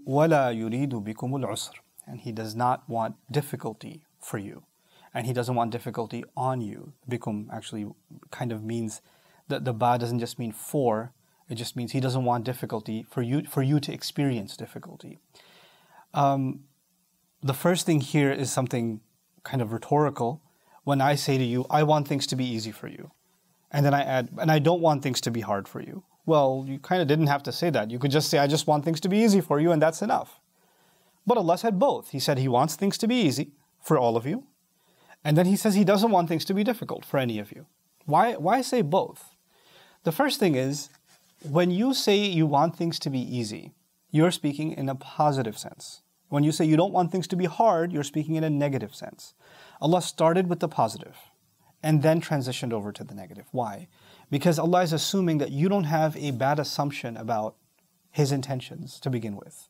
وَلَا يُرِيدُ بِكُمُ الْعُسْرَ. And He does not want difficulty for you. And He doesn't want difficulty on you. Bikum actually kind of means, that the ba doesn't just mean for, it just means He doesn't want difficulty for you to experience difficulty. The first thing here is something kind of rhetorical. When I say to you, I want things to be easy for you. And then I add, and I don't want things to be hard for you. Well, you kind of didn't have to say that. You could just say, I just want things to be easy for you, and that's enough. But Allah said both. He said He wants things to be easy for all of you. And then He says He doesn't want things to be difficult for any of you. Why say both? The first thing is, when you say you want things to be easy, you're speaking in a positive sense. When you say you don't want things to be hard, you're speaking in a negative sense. Allah started with the positive and then transitioned over to the negative. Why? Because Allah is assuming that you don't have a bad assumption about His intentions to begin with.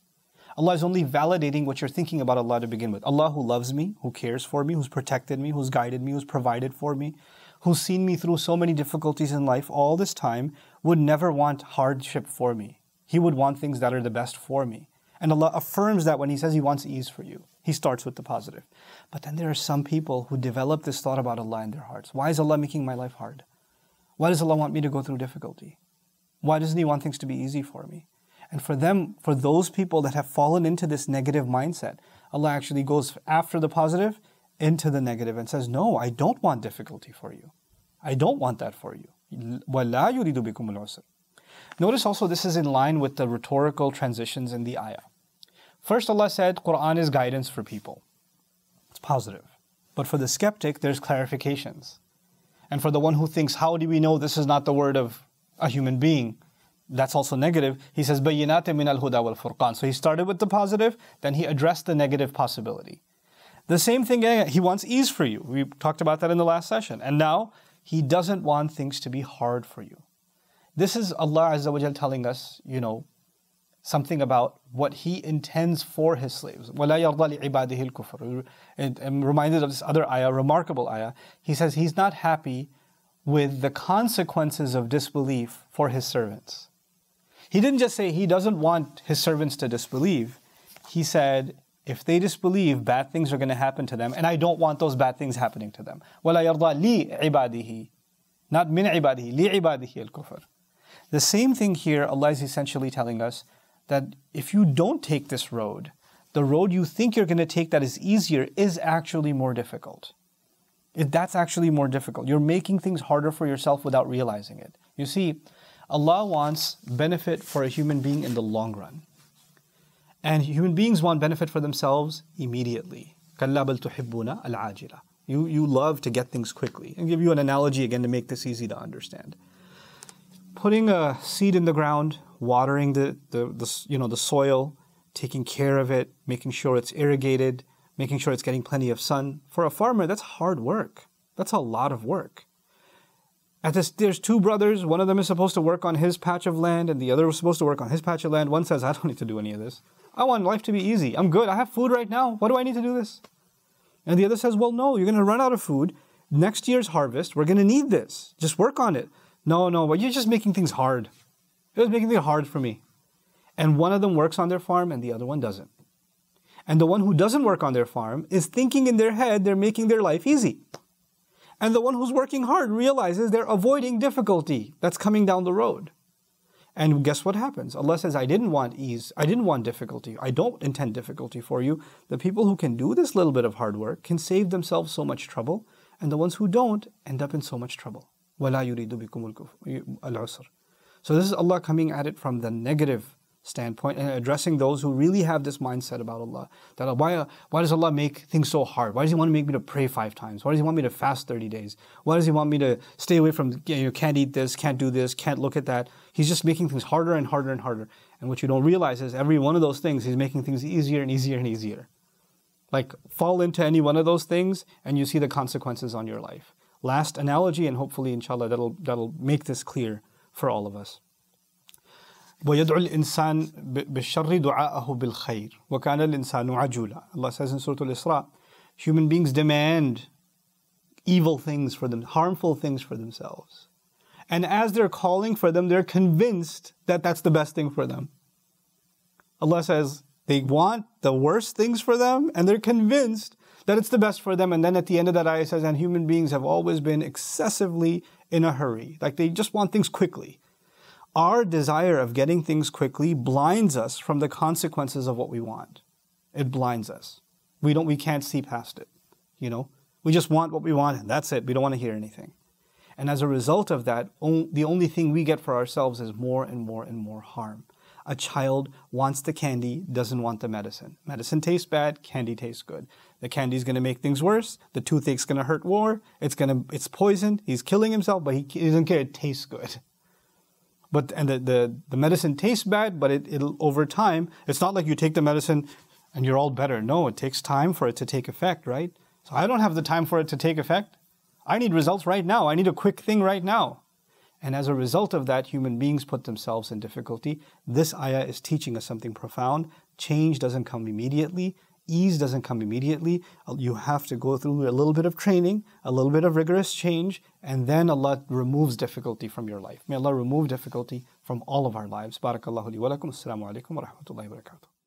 Allah is only validating what you're thinking about Allah to begin with. Allah, who loves me, who cares for me, who's protected me, who's guided me, who's provided for me, who's seen me through so many difficulties in life all this time, would never want hardship for me. He would want things that are the best for me. And Allah affirms that when He says He wants ease for you. He starts with the positive. But then there are some people who develop this thought about Allah in their hearts. Why is Allah making my life hard? Why does Allah want me to go through difficulty? Why doesn't He want things to be easy for me? And for those people that have fallen into this negative mindset, Allah actually goes after the positive into the negative and says, no, I don't want difficulty for you. I don't want that for you. وَلَا يُرِيدُ بِكُمُ الْعُسْرَ. Notice also this is in line with the rhetorical transitions in the ayah. First Allah said, Quran is guidance for people. It's positive. But for the skeptic, there's clarifications. And for the one who thinks, how do we know this is not the word of a human being? That's also negative. He says, Bayyinah min al-huda wal-furqan. So He started with the positive, then He addressed the negative possibility. The same thing, He wants ease for you. We talked about that in the last session. And now, He doesn't want things to be hard for you. This is Allah Azza wa Jal telling us, something about what He intends for His slaves. وَلَا يَرْضَى لِعِبَادِهِ الْكُفْرِ. I'm reminded of this other ayah, remarkable ayah. He says He's not happy with the consequences of disbelief for His servants. He didn't just say He doesn't want His servants to disbelieve. He said, if they disbelieve, bad things are going to happen to them, and I don't want those bad things happening to them. وَلَا يَرْضَى لِعِبَادِهِ. Not مِنْ عِبَادِهِ, لِعِبَادِهِ الْكُفْرِ. The same thing here, Allah is essentially telling us that if you don't take this road, the road you think you're going to take that is easier is actually more difficult. That's actually more difficult. You're making things harder for yourself without realizing it. You see, Allah wants benefit for a human being in the long run. And human beings want benefit for themselves immediately. كَلَّا بَلْ تُحِبُّونَ الْعَاجِلَةِ. You love to get things quickly. I'll give you an analogy again to make this easy to understand. Putting a seed in the ground, watering the soil, taking care of it, making sure it's irrigated, making sure it's getting plenty of sun. For a farmer, that's hard work. That's a lot of work. There's two brothers. One of them is supposed to work on his patch of land, and the other is supposed to work on his patch of land. One says, I don't need to do any of this. I want life to be easy. I'm good. I have food right now. Why do I need to do this? And the other says, well, no, you're going to run out of food. Next year's harvest, we're going to need this. Just work on it. No, but you're just making things hard. You're just making things hard for me. And one of them works on their farm and the other one doesn't. And the one who doesn't work on their farm is thinking in their head they're making their life easy. And the one who's working hard realizes they're avoiding difficulty that's coming down the road. And guess what happens? Allah says, I didn't want ease. I didn't want difficulty. I don't intend difficulty for you. The people who can do this little bit of hard work can save themselves so much trouble. And the ones who don't end up in so much trouble. وَلَا يُرِيدُ بِكُمُ الْعُسْرَ. So this is Allah coming at it from the negative standpoint and addressing those who really have this mindset about Allah. That why does Allah make things so hard? Why does He want to make me to pray 5 times? Why does He want me to fast 30 days? Why does He want me to stay away from, can't eat this, can't do this, can't look at that? He's just making things harder and harder and harder. And what you don't realize is every one of those things, He's making things easier and easier and easier. Like, fall into any one of those things and you see the consequences on your life. Last analogy, and hopefully, inshallah, that'll make this clear for all of us. وَيَدْعُ الْإِنسَانِ بِالشَّرِّ دُعَاءَهُ بِالْخَيْرِ وَكَانَ الْإِنسَانُ عَجُولًا. Allah says in Surah Al-Isra, human beings demand evil things for them, harmful things for themselves. And as they're calling for them, they're convinced that that's the best thing for them. Allah says, They want the worst things for them, and they're convinced that it's the best for them. And then at the end of that ayah it says, and human beings have always been excessively in a hurry. Like they just want things quickly. Our desire of getting things quickly blinds us from the consequences of what we want. It blinds us. We can't see past it. We just want what we want and that's it. We don't want to hear anything. And as a result of that, the only thing we get for ourselves is more and more and more harm. A child wants the candy, doesn't want the medicine. Medicine tastes bad, candy tastes good. The candy is going to make things worse. The toothache's going to hurt more. It's poison. He's killing himself, but he doesn't care. It tastes good. And the medicine tastes bad, but it'll over time. It's not like you take the medicine and you're all better. No, it takes time for it to take effect, right? So I don't have the time for it to take effect. I need results right now. I need a quick thing right now. And as a result of that, human beings put themselves in difficulty. This ayah is teaching us something profound. Change doesn't come immediately. Ease doesn't come immediately. You have to go through a little bit of training, a little bit of rigorous change, and then Allah removes difficulty from your life. May Allah remove difficulty from all of our lives. Barakallahu li wa lakum. Assalamu alaikum wa rahmatullahi wa barakatuh.